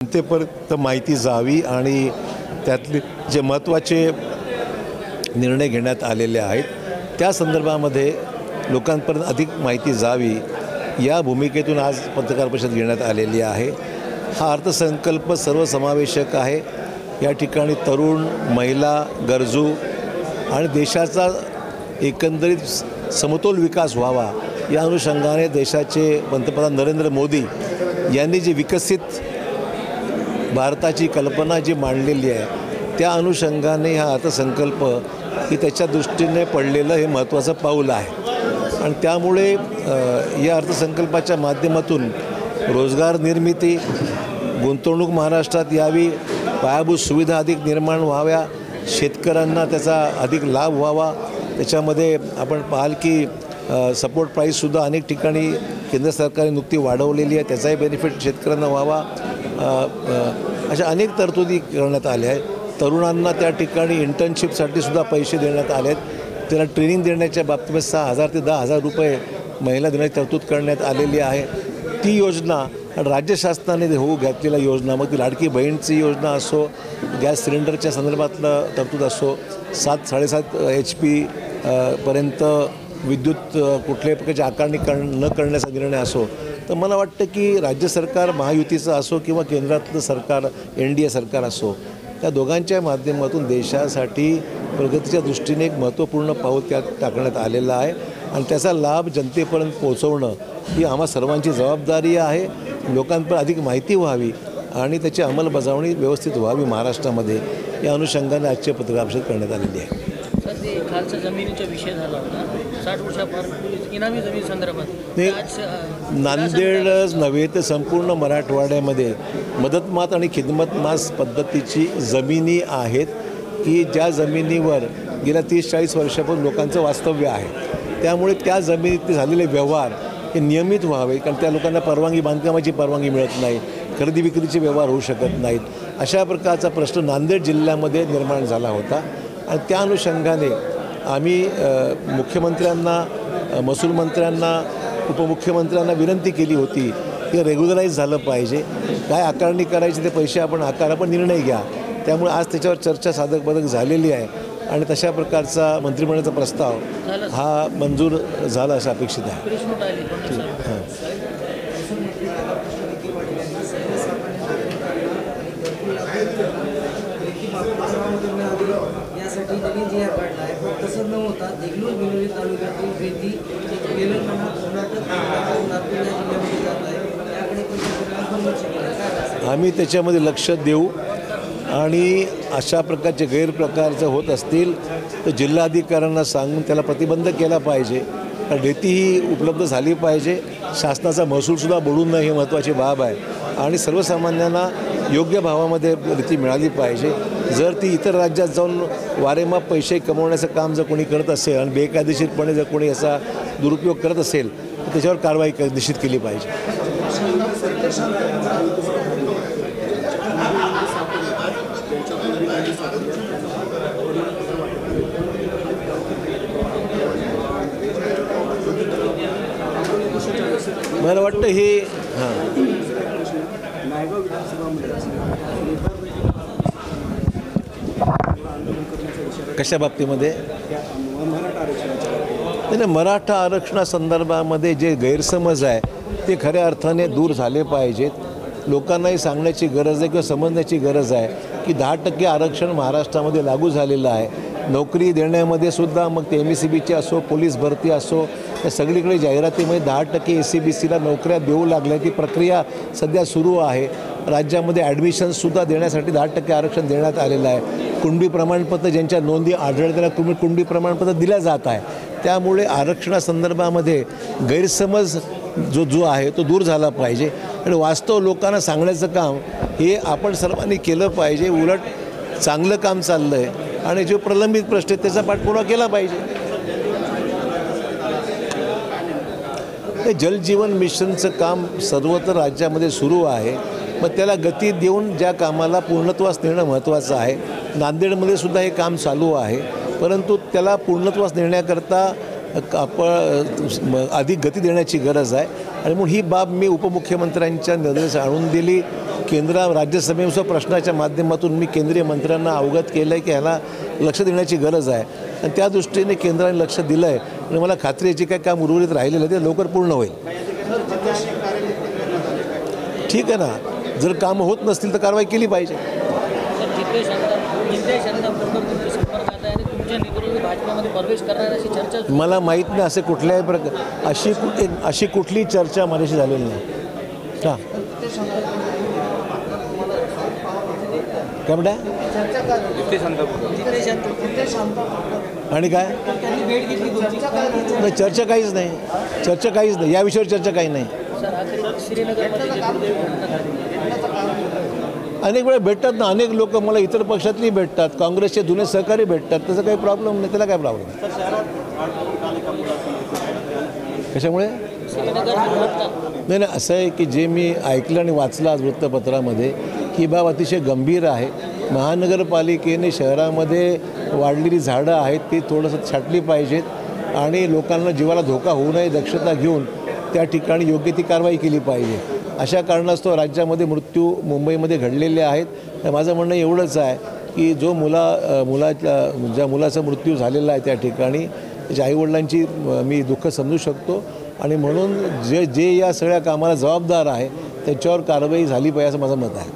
जनतेपर्यंत माहिती जावी आणि त्यातले जे महत्त्वाचे निर्णय घेण्यात आलेले आहेत त्या संदर्भामध्ये लोकांपर्यंत अधिक माहिती जावी या भूमिकेतून आज पत्रकार परिषद घेण्यात आलेली आहे। हा अर्थसंकल्प सर्वसमावेशक आहे। या ठिकाणी तरुण, महिला, गरजू आणि देशाचा एकंदरीत समतोल विकास व्हावा या अनुषंगाने देशाचे पंतप्रधान नरेंद्र मोदी यांनी जी विकसित भारताची कल्पना जी मांडलेली आहे त्या अनुषंगाने हा अर्थसंकल्प ही त्याच्या दृष्टीने पडलेलं हे महत्त्वाचं पाऊल आहे। आणि त्यामुळे या अर्थसंकल्पाच्या माध्यमातून रोजगार निर्मिती, गुंतवणूक महाराष्ट्रात यावी, पायाभूत सुविधा अधिक निर्माण व्हाव्या, शेतकऱ्यांना त्याचा अधिक लाभ व्हावा। त्याच्यामध्ये आपण पाहाल की सपोर्ट प्राईससुद्धा अनेक ठिकाणी केंद्र सरकारने नुकती वाढवलेली आहे, त्याचाही बेनिफिट शेतकऱ्यांना व्हावा। अशा अनेक तरतुदी करण्यात आल्या आहेत। तरुणांना त्या ठिकाणी इंटर्नशिपसाठी सुद्धा पैसे देण्यात आले आहेत। त्याला ट्रेनिंग देण्याच्या बाबतीत 6,000 ते 10,000 रुपये महिला देण्याची तरतूद करण्यात आलेली आहे। ती योजना राज्य शासनाने होऊ घातलेल्या योजना, मग ती लाडकी बहीणची योजना असो, गॅस सिलेंडरच्या संदर्भातलं तरतूद असो, 7-7.5 HP पर्यंत विद्युत कुठल्याही प्रकारची आकारणी न करण्याचा निर्णय असो, तर मला वाटतं की राज्य सरकार महायुतीचं असो किंवा केंद्रातलं सरकार NDA सरकार असो, त्या दोघांच्या माध्यमातून देशासाठी प्रगतीच्या दृष्टीने एक महत्त्वपूर्ण पाऊल त्यात टाकण्यात आलेलं आहे आणि त्याचा लाभ जनतेपर्यंत पोहोचवणं ही आम्हा सर्वांची जबाबदारी आहे। लोकांपर्यंत अधिक माहिती व्हावी आणि त्याची अंमलबजावणी व्यवस्थित व्हावी महाराष्ट्रामध्ये या अनुषंगाने आजचे पत्रकार परिषद करण्यात आलेली आहे। ते खालचा जमिनीचा विषय झाला होता 60 वर्षापूर्वी इनामी जमीन संदर्भात नांदेडच नव्हे तर संपूर्ण मराठवाड्यामध्ये मदतमात आणि खिदमतमास पद्धतीची जमिनी आहेत की ज्या जमिनीवर गेल्या 30-40 वर्षापासून लोकांचं वास्तव्य आहे। त्यामुळे त्या जमिनीत झालेले व्यवहार हे नियमित व्हावे, कारण त्या लोकांना परवानगी, बांधकामाची परवानगी मिळत नाही, खरेदी विक्रीचे व्यवहार होऊ शकत नाहीत। अशा प्रकारचा प्रश्न नांदेड जिल्ह्यामध्ये निर्माण झाला होता आणि त्या अनुषंगाने आम्ही मुख्यमंत्र्यांना, महसूल मंत्र्यांना, उपमुख्यमंत्र्यांना विनंती केली होती की रेग्युलराईज झालं पाहिजे, काय आकारणी करायची ते पैसे आपण आकारा, पण निर्णय घ्या। त्यामुळे आज त्याच्यावर चर्चा साधक झालेली आहे आणि तशा प्रकारचा मंत्रिमंडळाचा प्रस्ताव हा मंजूर झाला असं अपेक्षित आहे। आम्ही त्याच्यामध्ये लक्ष देऊ आणि अशा प्रकारचे गैरप्रकार जर होत असतील तर जिल्हाधिकाऱ्यांना सांगून त्याला प्रतिबंध केला पाहिजे। रेती ही उपलब्ध झाली पाहिजे, शासनाचा महसूलसुद्धा बुडू नये ही महत्त्वाची बाब आहे आणि सर्वसामान्यांना योग्य भावामध्ये रेती मिळाली पाहिजे। जर ती इतर राज्यात जाऊन वारेमाप पैसे कमवण्याचं काम जर कोणी करत असेल आणि बेकायदेशीरपणे जर कोणी याचा दुरुपयोग करत असेल तर त्याच्यावर कारवाई निश्चित केली पाहिजे। मला वाटतं हे कशा बाबतीमध्ये मराठा आरक्षणासंदर्भामध्ये जे गैरसमज आहे ते खऱ्या अर्थाने दूर झाले पाहिजेत। लोकांनाही सांगण्याची गरज आहे किंवा समजण्याची गरज आहे की 10% आरक्षण महाराष्ट्रामध्ये लागू झालेलं आहे। नोकरी देण्यामध्ये सुद्धा, मग ते MECBची असो, पोलीस भरती असो, या सगळीकडे जाहिरातीमध्ये 10% SCBCला नोकऱ्या देऊ लागल्याची प्रक्रिया सध्या सुरू आहे। राज्यामध्ये ॲडमिशन्ससुद्धा देण्यासाठी 10% आरक्षण देण्यात आलेलं आहे। कुणबी प्रमाणपत्र ज्यांच्या नोंदी आढळल्या त्याला कुणबी प्रमाणपत्र दिलं जात आहे। त्यामुळे आरक्षणासंदर्भामध्ये गैरसमज जो आहे तो दूर झाला पाहिजे आणि वास्तव लोकांना सांगण्याचं काम हे आपण सर्वांनी केलं पाहिजे। उलट चांगलं काम चाललं आहे आणि जो प्रलंबित प्रश्न आहे त्याचा पाठपुरावा केला पाहिजे। जलजीवन मिशनचं काम सर्वत्र राज्यामध्ये सुरू आहे, मग त्याला गती देऊन ज्या कामाला पूर्णत्वास नेणं महत्त्वाचं आहे। नांदेडमध्ये सुद्धा हे काम चालू आहे, परंतु त्याला पूर्णत्वास नेण्याकरता आपण अधिक गती देण्याची गरज आहे आणि म्हणून ही बाब मी उपमुख्यमंत्र्यांच्या निर्देश आणून दिली. राज्यसभेच्या प्रश्नाच्या माध्यमातून मी केंद्रीय मंत्र्यांना अवगत केलं आहे की ह्याला लक्ष देण्याची गरज आहे आणि त्या दृष्टीने केंद्राने लक्ष दिलं आहे आणि मला खात्री आहे जे काय काम उर्वरित राहिलेलं आहे ते लवकर पूर्ण होईल. ठीक आहे ना, जर कामं होत नसतील तर कारवाई केली पाहिजे. मला माहीत नाही असे कुठल्याही अशी कुठली चर्चा माझ्याशी झालेली नाही. का काय म्हणता आणि काय नाही, चर्चा काहीच नाही, या विषयावर चर्चा काही नाही. अनेक वेळा भेटतात ना, अनेक लोक मला इतर पक्षातली भेटतात, काँग्रेसचे जुने सहकारी भेटतात, त्याचा काही प्रॉब्लेम नाही. त्याला काय प्रॉब्लेम कशामुळे नाही. असं आहे की जे मी ऐकलं आणि वाचलं आज वृत्तपत्रामध्ये ही बाब अतिशय गंभीर आहे. महानगरपालिकेने शहरामध्ये वाढलेली झाडं आहेत ती थोडंसं छाटली पाहिजेत आणि लोकांना जीवाला धोका होऊ नये दक्षता घेऊन त्या ठिकाणी योग्य ती कारवाई केली पाहिजे. अशा कारणास्तव राज्यामध्ये मृत्यू मुंबईमध्ये घडलेले आहेत. माझं म्हणणं एवढंच आहे की जो ज्या मुलाचा मृत्यू झालेला आहे त्या ठिकाणी त्याच्या आईवडिलांची मी दुःख समजू शकतो आणि म्हणून जे या सगळ्या कामाला जबाबदार आहे त्याच्यावर कारवाई झाली पाहिजे असं माझं मत आहे.